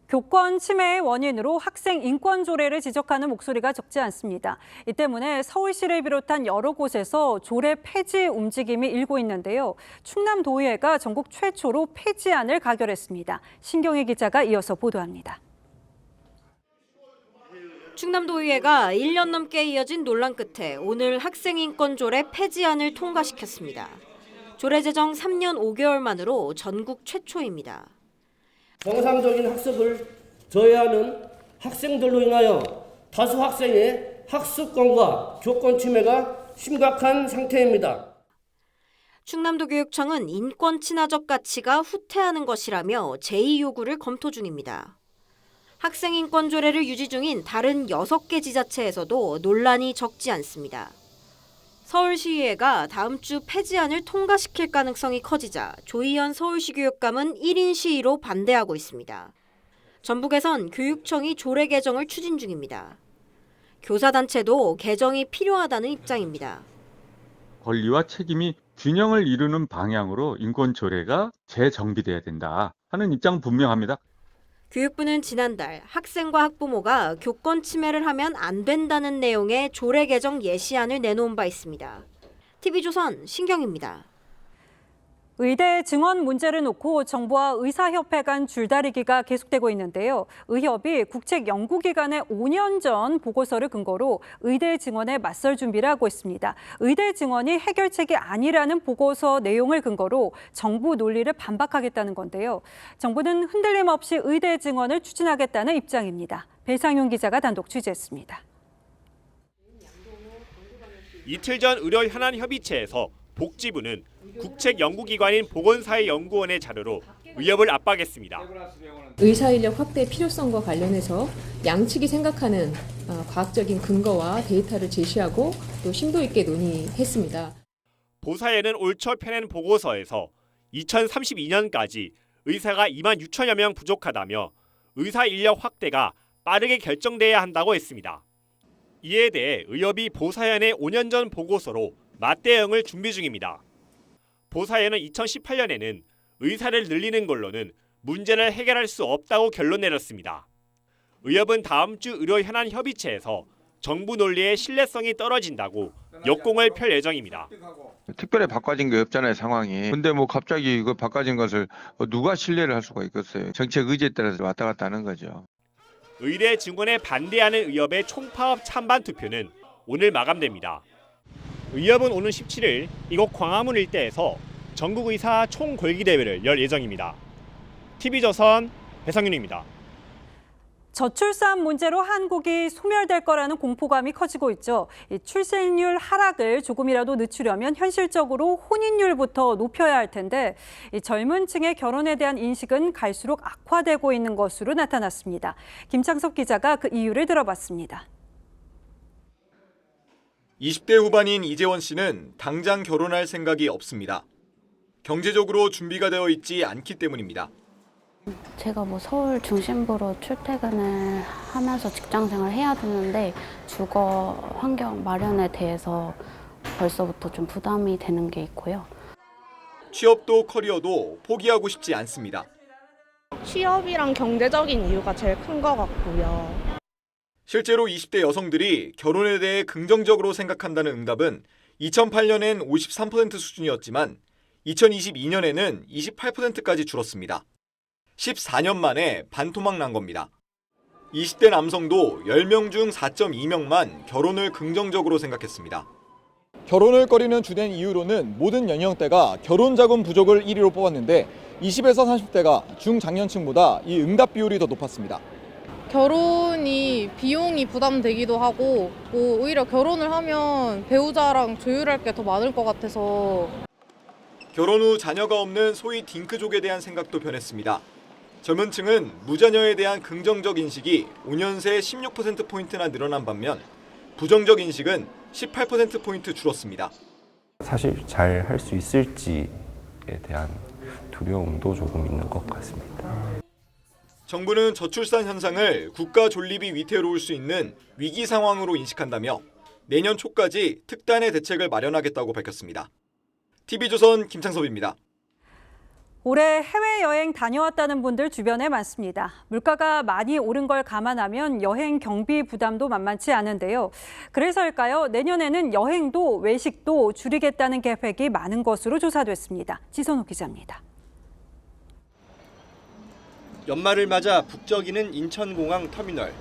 교권 침해의 원인으로 학생 인권 조례를 지적하는 목소리가 적지 않습니다. 이 때문에 서울시를 비롯한 여러 곳에서 조례 폐지 움직임이 일고 있는데요. 충남도의회가 전국 최초로 폐지안을 가결했습니다. 신경희 기자가 이어서 보도합니다. 충남도의회가 1년 넘게 이어진 논란 끝에 오늘 학생인권조례 폐지안을 통과시켰습니다. 조례 제정 3년 5개월 만으로 전국 최초입니다. 정상적인 학습을 저해하는 학생들로 인하여 다수 학생의 학습권과 교권 침해가 심각한 상태입니다. 충남도 교육청은 인권 친화적 가치가 후퇴하는 것이라며 제2 요구를 검토 중입니다. 학생인권조례를 유지 중인 다른 6개 지자체에서도 논란이 적지 않습니다. 서울시의회가 다음 주 폐지안을 통과시킬 가능성이 커지자 조희연 서울시 교육감은 1인 시위로 반대하고 있습니다. 전북에선 교육청이 조례 개정을 추진 중입니다. 교사단체도 개정이 필요하다는 입장입니다. 권리와 책임이 균형을 이루는 방향으로 인권조례가 재정비돼야 된다 하는 입장 분명합니다. 교육부는 지난달 학생과 학부모가 교권 침해를 하면 안 된다는 내용의 조례 개정 예시안을 내놓은 바 있습니다. TV조선 신경입니다. 의대 증원 문제를 놓고 정부와 의사협회 간 줄다리기가 계속되고 있는데요. 의협이 국책연구기관에 5년 전 보고서를 근거로 의대 증원에 맞설 준비를 하고 있습니다. 의대 증원이 해결책이 아니라는 보고서 내용을 근거로 정부 논리를 반박하겠다는 건데요. 정부는 흔들림 없이 의대 증원을 추진하겠다는 입장입니다. 배상윤 기자가 단독 취재했습니다. 이틀 전 의료현안협의체에서 복지부는 국책연구기관인 보건사회연구원의 자료로 의협을 압박했습니다. 의사 인력 확대 필요성과 관련해서 양측이 생각하는 과학적인 근거와 데이터를 제시하고 또 심도 있게 논의했습니다. 보사연은 올 초 펴낸 보고서에서 2032년까지 의사가 2만 6천여 명 부족하다며 의사 인력 확대가 빠르게 결정돼야 한다고 했습니다. 이에 대해 의협이 보사연의 5년 전 보고서로 맞대응을 준비 중입니다. 보사연은 2018년에는 의사를 늘리는 걸로는 문제를 해결할 수 없다고 결론 내렸습니다. 의협은 다음 주 의료 현안 협의체에서 정부 논리의 신뢰성이 떨어진다고 역공을 펼 예정입니다. 특별히 바꿔진 게 없잖아요, 상황이. 근데 뭐 갑자기 그 바꿔진 것을 누가 신뢰를 할 수가 있겠어요. 정책 의지에 따라서 왔다 갔다 하는 거죠. 의대 증원에 반대하는 의협의 총파업 찬반 투표는 오늘 마감됩니다. 의협은 오는 17일 이곳 광화문 일대에서 전국의사 총궐기대회를 열 예정입니다. TV조선 배성윤입니다. 저출산 문제로 한국이 소멸될 거라는 공포감이 커지고 있죠. 이 출생률 하락을 조금이라도 늦추려면 현실적으로 혼인율부터 높여야 할 텐데 이 젊은 층의 결혼에 대한 인식은 갈수록 악화되고 있는 것으로 나타났습니다. 김창석 기자가 그 이유를 들어봤습니다. 20대 후반인 이재원 씨는 당장 결혼할 생각이 없습니다. 경제적으로 준비가 되어 있지 않기 때문입니다. 제가 뭐 서울 중심부로 출퇴근을 하면서 직장생활을 해야 되는데 주거 환경 마련에 대해서 벌써부터 좀 부담이 되는 게 있고요. 취업도 커리어도 포기하고 싶지 않습니다. 취업이랑 경제적인 이유가 제일 큰 것 같고요. 실제로 20대 여성들이 결혼에 대해 긍정적으로 생각한다는 응답은 2008년엔 53% 수준이었지만 2022년에는 28%까지 줄었습니다. 14년 만에 반토막 난 겁니다. 20대 남성도 10명 중 4.2명만 결혼을 긍정적으로 생각했습니다. 결혼을 꺼리는 주된 이유로는 모든 연령대가 결혼 자금 부족을 1위로 뽑았는데 20에서 30대가 중장년층보다 이 응답 비율이 더 높았습니다. 결혼이 비용이 부담되기도 하고 뭐 오히려 결혼을 하면 배우자랑 조율할 게 더 많을 것 같아서 결혼 후 자녀가 없는 소위 딩크족에 대한 생각도 변했습니다. 젊은 층은 무자녀에 대한 긍정적 인식이 5년 새 16%포인트나 늘어난 반면 부정적 인식은 18%포인트 줄었습니다. 사실 잘 할 수 있을지에 대한 두려움도 조금 있는 것 같습니다. 정부는 저출산 현상을 국가 존립이 위태로울 수 있는 위기 상황으로 인식한다며 내년 초까지 특단의 대책을 마련하겠다고 밝혔습니다. TV조선 김창섭입니다. 올해 해외여행 다녀왔다는 분들 주변에 많습니다. 물가가 많이 오른 걸 감안하면 여행 경비 부담도 만만치 않은데요. 그래서일까요? 내년에는 여행도 외식도 줄이겠다는 계획이 많은 것으로 조사됐습니다. 지선호 기자입니다. 연말을 맞아 북적이는 인천공항 터미널.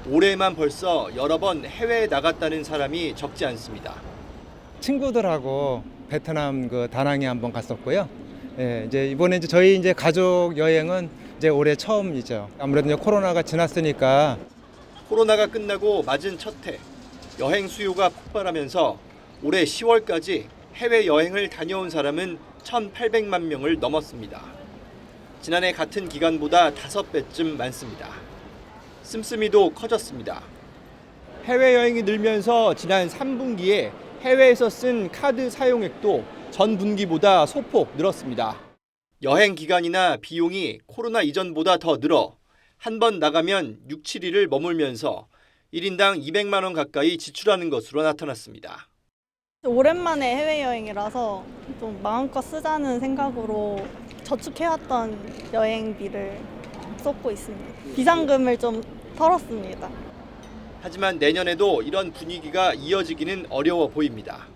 올해만 벌써 여러 번 해외에 나갔다는 사람이 적지 않습니다. 친구들하고 베트남 다낭에 한번 갔었고요. 예, 이번에 저희 가족 여행은 올해 처음이죠. 아무래도 코로나가 지났으니까. 코로나가 끝나고 맞은 첫 해, 여행 수요가 폭발하면서 올해 10월까지 해외 여행을 다녀온 사람은 1,800만 명을 넘었습니다. 지난해 같은 기간보다 5배쯤 많습니다. 씀씀이도 커졌습니다. 해외여행이 늘면서 지난 3분기에 해외에서 쓴 카드 사용액도 전 분기보다 소폭 늘었습니다. 여행 기간이나 비용이 코로나 이전보다 더 늘어 한 번 나가면 6, 7일을 머물면서 1인당 200만 원 가까이 지출하는 것으로 나타났습니다. 오랜만에 해외여행이라서 좀 마음껏 쓰자는 생각으로 저축해왔던 여행비를 쏟고 있습니다. 비상금을 좀 털었습니다. 하지만 내년에도 이런 분위기가 이어지기는 어려워 보입니다.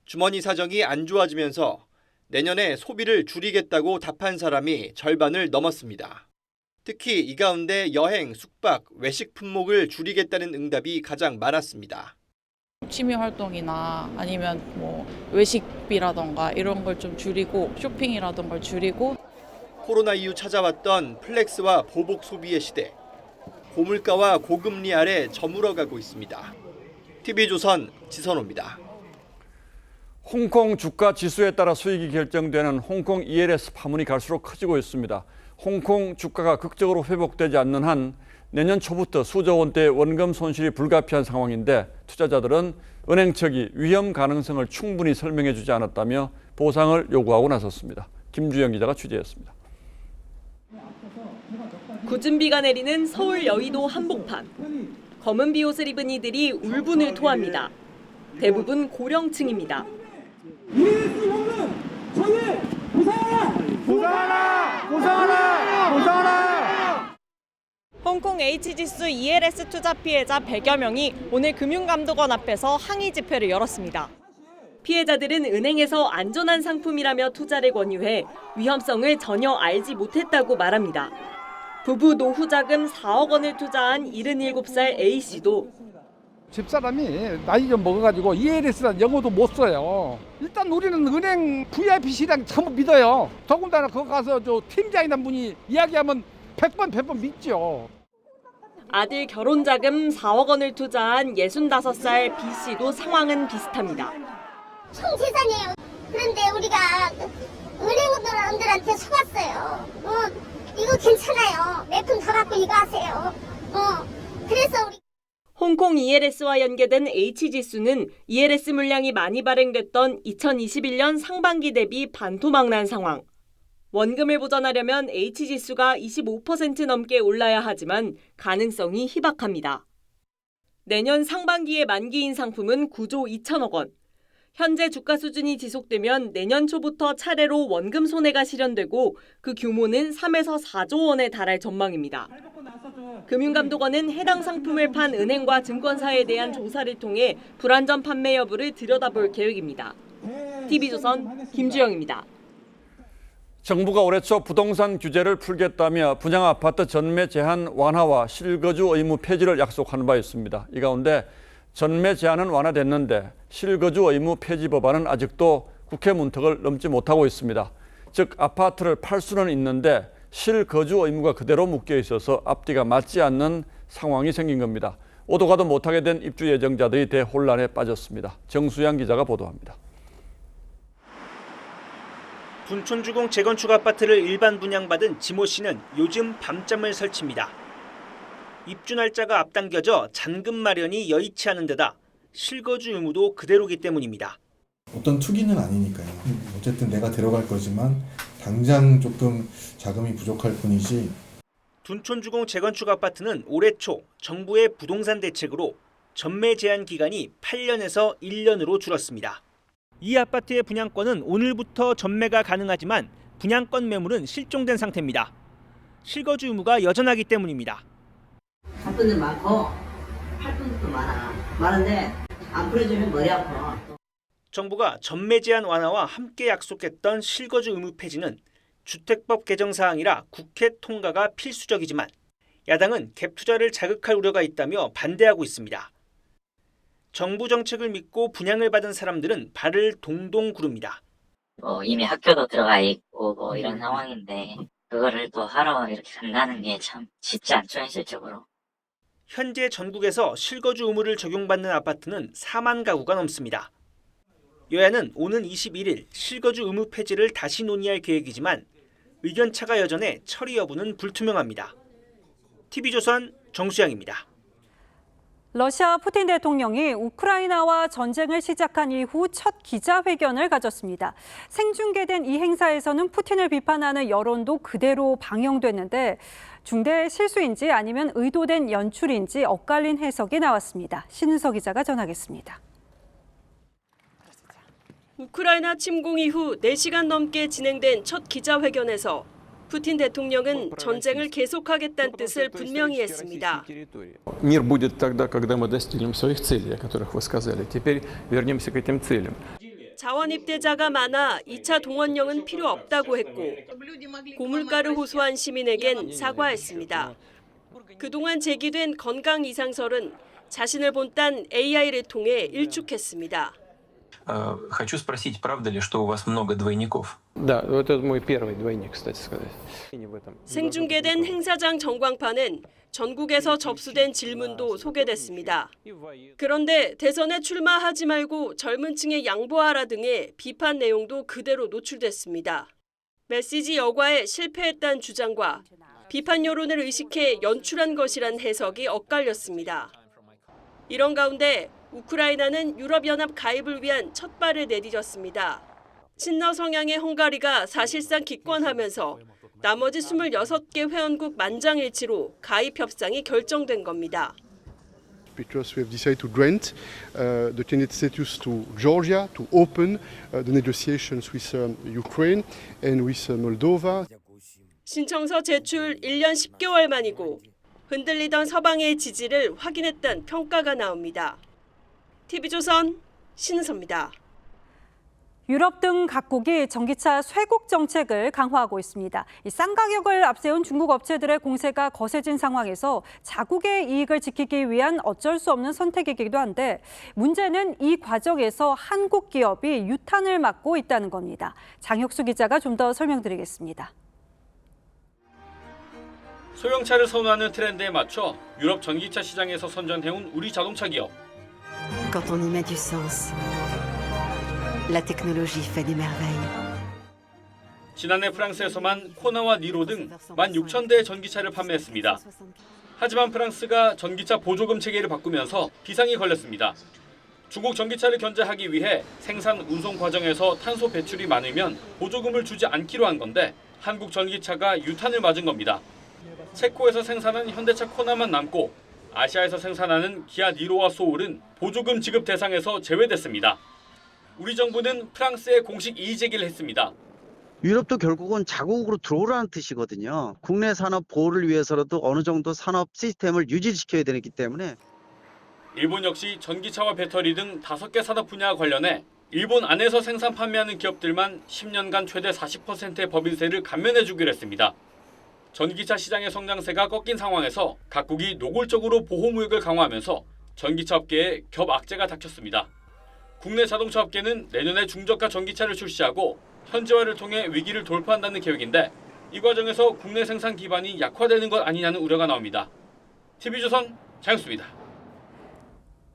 주머니 사정이 안 좋아지면서 내년에 소비를 줄이겠다고 답한 사람이 절반을 넘었습니다. 특히 이 가운데 여행, 숙박, 외식 품목을 줄이겠다는 응답이 가장 많았습니다. 취미 활동이나 아니면 외식비라던가 이런 걸 좀 줄이고 쇼핑이라던 걸 줄이고. 코로나 이후 찾아왔던 플렉스와 보복 소비의 시대. 고물가와 고금리 아래 저물어가고 있습니다. TV조선 지선호입니다. 홍콩 주가 지수에 따라 수익이 결정되는 홍콩 ELS 파문이 갈수록 커지고 있습니다. 홍콩 주가가 극적으로 회복되지 않는 한 내년 초부터 수조 원대의 원금 손실이 불가피한 상황인데 투자자들은 은행 측이 위험 가능성을 충분히 설명해 주지 않았다며 보상을 요구하고 나섰습니다. 김주영 기자가 취재했습니다. 굳은 비가 내리는 서울 여의도 한복판. 검은 비옷을 입은 이들이 울분을 토합니다. 대부분 고령층입니다. 홍콩 H지수 ELS 투자 피해자 100여 명이 오늘 금융감독원 앞에서 항의 집회를 열었습니다. 피해자들은 은행에서 안전한 상품이라며 투자를 권유해 위험성을 전혀 알지 못했다고 말합니다. 부부 노후 자금 4억 원을 투자한 77살 A씨도 집사람이 나이 좀 먹어가지고 ELS란 영어도 못 써요. 일단 우리는 은행 VIP 시장 전부 믿어요. 더군다나 거기 가서 저 팀장이나 분이 이야기하면 100번 믿죠. 아들 결혼 자금 4억 원을 투자한 65살 B씨도 상황은 비슷합니다. 총 재산이에요. 그런데 우리가 은행들한테 속았어요. 이거 괜찮아요. 몇 푼 더 갖고 이거 하세요. 그래서 우리 홍콩 ELS와 연계된 H지수는 ELS 물량이 많이 발행됐던 2021년 상반기 대비 반토막난 상황. 원금을 보전하려면 H지수가 25% 넘게 올라야 하지만 가능성이 희박합니다. 내년 상반기에 만기인 상품은 9조 2천억 원. 현재 주가 수준이 지속되면 내년 초부터 차례로 원금 손해가 실현되고 그 규모는 3에서 4조 원에 달할 전망입니다. 금융감독원은 해당 상품을 판 은행과 증권사에 대한 조사를 통해 불안전 판매 여부를 들여다볼 계획입니다. TV조선 김주영입니다. 정부가 올해 초 부동산 규제를 풀겠다며 분양아파트 전매 제한 완화와 실거주 의무 폐지를 약속한 바 있습니다. 이 가운데 전매 제한은 완화됐는데 실거주 의무 폐지 법안은 아직도 국회 문턱을 넘지 못하고 있습니다. 즉 아파트를 팔 수는 있는데 실거주 의무가 그대로 묶여 있어서 앞뒤가 맞지 않는 상황이 생긴 겁니다. 오도 가도 못하게 된 입주 예정자들이 대혼란에 빠졌습니다. 정수양 기자가 보도합니다. 둔촌주공 재건축 아파트를 일반 분양받은 지모 씨는 요즘 밤잠을 설칩니다. 입주 날짜가 앞당겨져 잔금 마련이 여의치 않은 데다 실거주 의무도 그대로기 때문입니다. 어떤 투기는 아니니까요. 어쨌든 내가 들어갈 거지만 당장 조금 자금이 부족할 뿐이지. 둔촌주공 재건축 아파트는 올해 초 정부의 부동산 대책으로 전매 제한 기간이 8년에서 1년으로 줄었습니다. 이 아파트의 분양권은 오늘부터 전매가 가능하지만 분양권 매물은 실종된 상태입니다. 실거주 의무가 여전하기 때문입니다. 살 분들 많고 팔 분도 많은데 안 풀어주면 머리 아파. 정부가 전매 제한 완화와 함께 약속했던 실거주 의무 폐지는 주택법 개정 사항이라 국회 통과가 필수적이지만 야당은 갭 투자를 자극할 우려가 있다며 반대하고 있습니다. 정부 정책을 믿고 분양을 받은 사람들은 발을 동동 구릅니다. 이미 학교도 들어가 있고 이런 상황인데 그거를 또 하러 이렇게 간다는 게 참 쉽지 않죠, 현실적으로. 현재 전국에서 실거주 의무를 적용받는 아파트는 4만 가구가 넘습니다. 여야는 오는 21일 실거주 의무 폐지를 다시 논의할 계획이지만 의견차가 여전해 처리 여부는 불투명합니다. TV조선 정수양입니다. 러시아 푸틴 대통령이 우크라이나와 전쟁을 시작한 이후 첫 기자회견을 가졌습니다. 생중계된 이 행사에서는 푸틴을 비판하는 여론도 그대로 방영됐는데 중대 실수인지 아니면 의도된 연출인지 엇갈린 해석이 나왔습니다. 신은석 기자가 전하겠습니다. 우크라이나 침공 이후 4시간 넘게 진행된 첫 기자회견에서 푸틴 대통령은 전쟁을 계속하겠다는 뜻을 분명히 했습니다. Мир будет тогда, когда мы достигнем своих целей, о которых вы сказали. Теперь вернемся к этим целям. 자원 입대자가 많아 2차 동원령은 필요 없다고 했고 고물가를 호소한 시민에겐 사과했습니다. 그동안 제기된 건강 이상설은 자신을 본딴 AI를 통해 일축했습니다. Хочу спросить, правда ли, что у вас много двойников? Да, это мой первый двойник, кстати сказать. 생중계된 행사장 전광판은 전국에서 접수된 질문도 소개됐습니다. 그런데 대선에 출마하지 말고 젊은 층에 양보하라 등의 비판 내용도 그대로 노출됐습니다. 메시지 여과에 실패했다는 주장과 비판 여론을 의식해 연출한 것이란 해석이 엇갈렸습니다. 이런 가운데 우크라이나는 유럽연합 가입을 위한 첫 발을 내디뎠습니다. 친러 성향의 헝가리가 사실상 기권하면서 나머지 26개 회원국 만장일치로 가입 협상이 결정된 겁니다. Because we have decided to grant the candidate status to Georgia to open the negotiations with Ukraine and with Moldova. 신청서 제출 1년 10개월 만이고 흔들리던 서방의 지지를 확인했다는 평가가 나옵니다. TV조선 신은서입니다. 유럽 등 각국이 전기차 쇄국 정책을 강화하고 있습니다. 싼 가격을 앞세운 중국 업체들의 공세가 거세진 상황에서 자국의 이익을 지키기 위한 어쩔 수 없는 선택이기도 한데 문제는 이 과정에서 한국 기업이 유탄을 맞고 있다는 겁니다. 장혁수 기자가 좀 더 설명드리겠습니다. 소형차를 선호하는 트렌드에 맞춰 유럽 전기차 시장에서 선전해온 우리 자동차 기업. Quand on y met du sens. La technologie fait des merveilles. 지난해 프랑스에서만 코나와 니로 등 16,000대의 전기차를 판매했습니다. 하지만 프랑스가 전기차 보조금 체계를 바꾸면서 비상이 걸렸습니다. 중국 전기차를 견제하기 위해 생산 운송 과정에서 탄소 배출이 많으면 보조금을 주지 않기로 한 건데 한국 전기차가 유탄을 맞은 겁니다. 체코에서 생산한 현대차 코나만 남고 아시아에서 생산하는 기아 니로와 소울은 보조금 지급 대상에서 제외됐습니다. 우리 정부는 프랑스에 공식 이의 제기를 했습니다. 유럽도 결국은 자국으로 들어오라는 뜻이거든요. 국내 산업 보호를 위해서라도 어느 정도 산업 시스템을 유지시켜야 되기 때문에. 일본 역시 전기차와 배터리 등 5개 산업 분야와 관련해 일본 안에서 생산 판매하는 기업들만 10년간 최대 40%의 법인세를 감면해주기로 했습니다. 전기차 시장의 성장세가 꺾인 상황에서 각국이 노골적으로 보호무역을 강화하면서 전기차 업계에 겹악재가 닥쳤습니다. 국내 자동차 업계는 내년에 중저가 전기차를 출시하고 현지화를 통해 위기를 돌파한다는 계획인데 이 과정에서 국내 생산 기반이 약화되는 것 아니냐는 우려가 나옵니다. TV조선 장혁수입니다.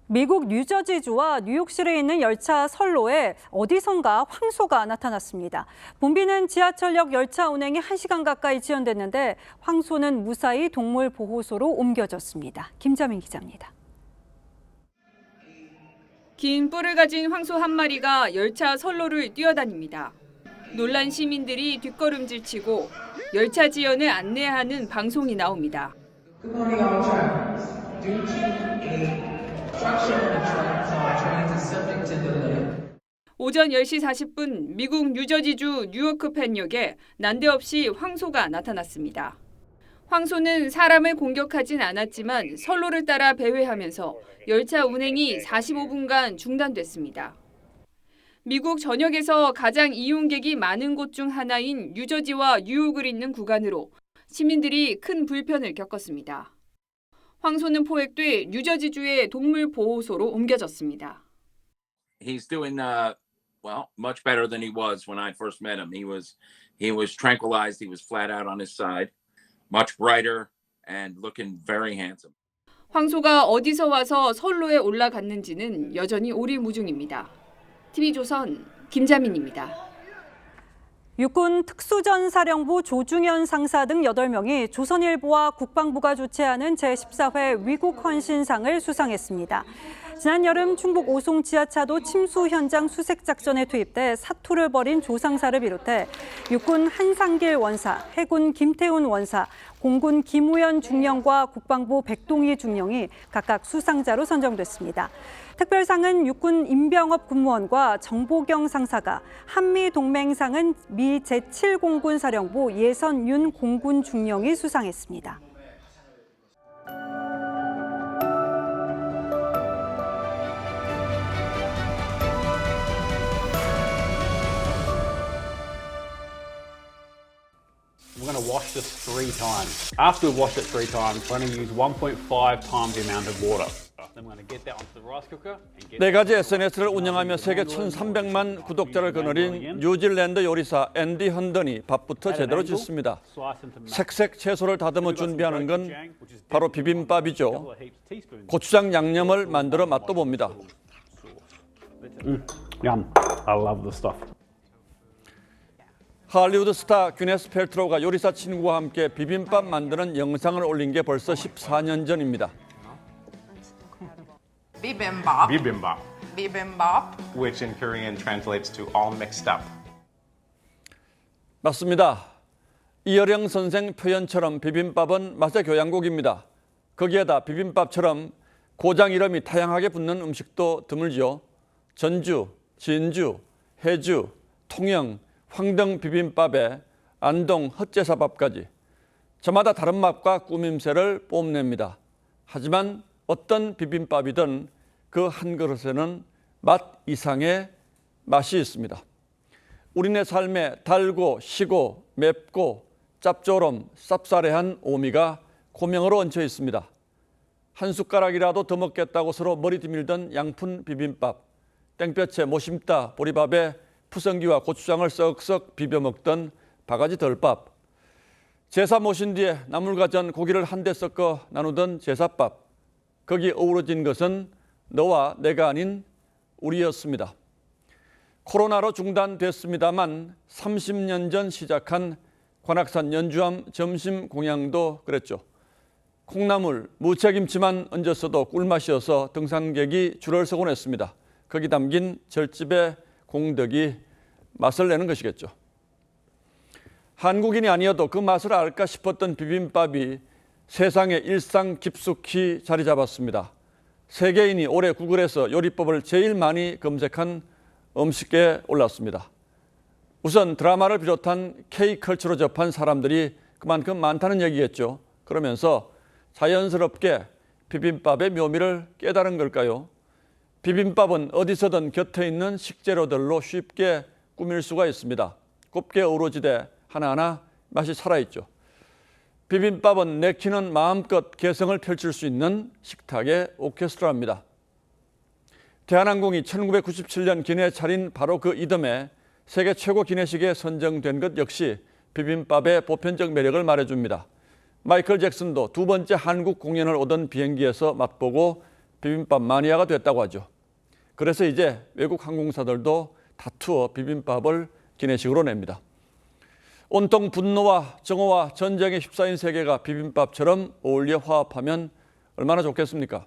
미국 뉴저지주와 뉴욕시에 있는 열차 선로에 어디선가 황소가 나타났습니다. 봄비는 지하철역 열차 운행이 1시간 가까이 지연됐는데 황소는 무사히 동물보호소로 옮겨졌습니다. 김자민 기자입니다. 긴 뿔을 가진 황소 한 마리가 열차 선로를 뛰어다닙니다. 놀란 시민들이 뒷걸음질치고 열차 지연을 안내하는 방송이 나옵니다. 오전 10시 40분 미국 뉴저지주 뉴요크 펜역에 난데없이 황소가 나타났습니다. 황소는 사람을 공격하진 않았지만 선로를 따라 배회하면서 열차 운행이 45분간 중단됐습니다. 미국 전역에서 가장 이용객이 많은 곳 중 하나인 뉴저지와 뉴욕을 잇는 구간으로 시민들이 큰 불편을 겪었습니다. 황소는 포획돼 뉴저지주의 동물보호소로 옮겨졌습니다. He's doing well, much better than he was when I first met him. He was tranquilized. He was flat out on his side, much brighter and looking very handsome. 황소가 어디서 와서 선로에 올라갔는지는 여전히 오리무중입니다. TV조선 김자민입니다. 육군 특수전사령부 조중현 상사 등 8명이 조선일보와 국방부가 주최하는 제14회 위국 헌신상을 수상했습니다. 지난 여름 충북 오송 지하차도 침수 현장 수색 작전에 투입돼 사투를 벌인 조 상사를 비롯해 육군 한상길 원사, 해군 김태훈 원사, 공군 김우현 중령과 국방부 백동희 중령이 각각 수상자로 선정됐습니다. 특별상은 육군 임병업 군무원과 정보경 상사가, 한미동맹상은 미 제7공군 사령부 예선윤 공군 중령이 수상했습니다. We're going to wash this 3 times. After we've washed it 3 times, we're going to use 1.5 times the amount of water. 네 가지 SNS를 운영하며 세계 1,300만 구독자를 거느린 뉴질랜드 요리사 앤디 헌던이 밥부터 제대로 짓습니다. 색색 채소를 다듬어 준비하는 건 바로 비빔밥이죠. 고추장 양념을 만들어 맛도 봅니다. Yum. I love the stuff. 할리우드 스타 귀네스 펠트로가 요리사 친구와 함께 비빔밥 만드는 영상을 올린 게 벌써 14년 전입니다. Bibimbap. Bibimbap, Bibimbap. which in Korean translates to all mixed up. 맞습니다. 이어령 선생 표현처럼 비빔밥은 맛의 교양곡입니다. 거기에다 비빔밥처럼 고장 이름이 다양하게 붙는 음식도 드물지요. 전주, 진주, 해주, 통영, 황등 비빔밥에 안동 헛제사밥까지 저마다 다른 맛과 꾸밈새를 뽐냅니다. 하지만 어떤 비빔밥이든 그 한 그릇에는 맛 이상의 맛이 있습니다. 우리네 삶에 달고 시고 맵고 짭조름 쌉싸래한 오미가 고명으로 얹혀 있습니다. 한 숟가락이라도 더 먹겠다고 서로 머리 디밀던 양푼 비빔밥, 땡볕에 모심다 보리밥에 푸성기와 고추장을 썩썩 비벼 먹던 바가지 덜밥, 제사 모신 뒤에 나물과 전 고기를 한데 섞어 나누던 제사밥, 거기 어우러진 것은 너와 내가 아닌 우리였습니다. 코로나로 중단됐습니다만 30년 전 시작한 관악산 연주암 점심 공양도 그랬죠. 콩나물, 무채김치만 얹었어도 꿀맛이어서 등산객이 줄을 서곤 했습니다. 거기 담긴 절집의 공덕이 맛을 내는 것이겠죠. 한국인이 아니어도 그 맛을 알까 싶었던 비빔밥이 세상의 일상 깊숙이 자리 잡았습니다. 세계인이 올해 구글에서 요리법을 제일 많이 검색한 음식에 올랐습니다. 우선 드라마를 비롯한 K컬처로 접한 사람들이 그만큼 많다는 얘기겠죠. 그러면서 자연스럽게 비빔밥의 묘미를 깨달은 걸까요? 비빔밥은 어디서든 곁에 있는 식재료들로 쉽게 꾸밀 수가 있습니다. 곱게 어우러지되 하나하나 맛이 살아있죠. 비빔밥은 내키는 마음껏 개성을 펼칠 수 있는 식탁의 오케스트라입니다. 대한항공이 1997년 기내에 차린 바로 그 이듬해 세계 최고 기내식에 선정된 것 역시 비빔밥의 보편적 매력을 말해줍니다. 마이클 잭슨도 두 번째 한국 공연을 오던 비행기에서 맛보고 비빔밥 마니아가 됐다고 하죠. 그래서 이제 외국 항공사들도 다투어 비빔밥을 기내식으로 냅니다. 온통 분노와 정오와 전쟁에 휩싸인 세계가 비빔밥처럼 어울려 화합하면 얼마나 좋겠습니까?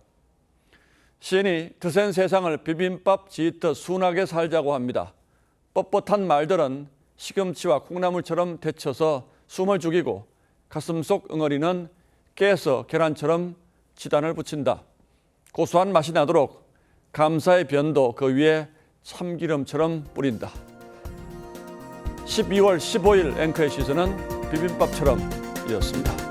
시인이 드센 세상을 비빔밥 지듯 순하게 살자고 합니다. 뻣뻣한 말들은 시금치와 콩나물처럼 데쳐서 숨을 죽이고 가슴 속 응어리는 깨서 계란처럼 지단을 붙인다. 고소한 맛이 나도록 감사의 변도 그 위에 참기름처럼 뿌린다. 12월 15일 앵커의 시선은 비빔밥처럼 이었습니다.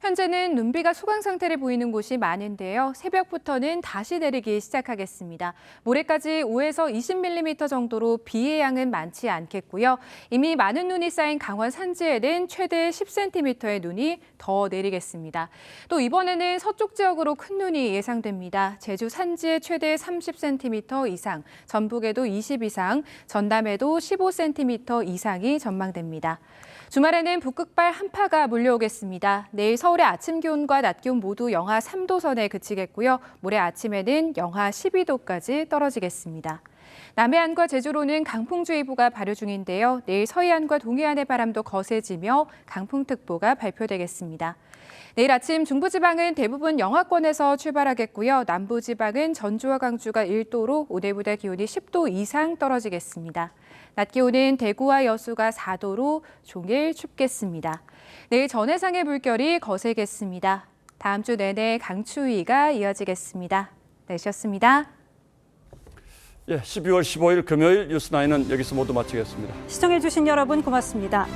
현재는 눈비가 소강 상태를 보이는 곳이 많은데요. 새벽부터는 다시 내리기 시작하겠습니다. 모레까지 5에서 20mm 정도로 비의 양은 많지 않겠고요. 이미 많은 눈이 쌓인 강원 산지에는 최대 10cm의 눈이 더 내리겠습니다. 또 이번에는 서쪽 지역으로 큰 눈이 예상됩니다. 제주 산지에 최대 30cm 이상, 전북에도 20 이상, 전남에도 15cm 이상이 전망됩니다. 주말에는 북극발 한파가 몰려오겠습니다. 내일 서울의 아침 기온과 낮 기온 모두 영하 3도 선에 그치겠고요. 모레 아침에는 영하 12도까지 떨어지겠습니다. 남해안과 제주로는 강풍주의보가 발효 중인데요. 내일 서해안과 동해안의 바람도 거세지며 강풍특보가 발표되겠습니다. 내일 아침 중부지방은 대부분 영하권에서 출발하겠고요. 남부지방은 전주와 강주가 1도로 오늘보다 기온이 10도 이상 떨어지겠습니다. 낮 기온은 대구와 여수가 4도로 종일 춥겠습니다. 내일 전해상의 물결이 거세겠습니다. 다음 주 내내 강추위가 이어지겠습니다. 날씨였습니다. 12월 15일 금요일 뉴스9은 여기서 모두 마치겠습니다. 시청해주신 여러분 고맙습니다.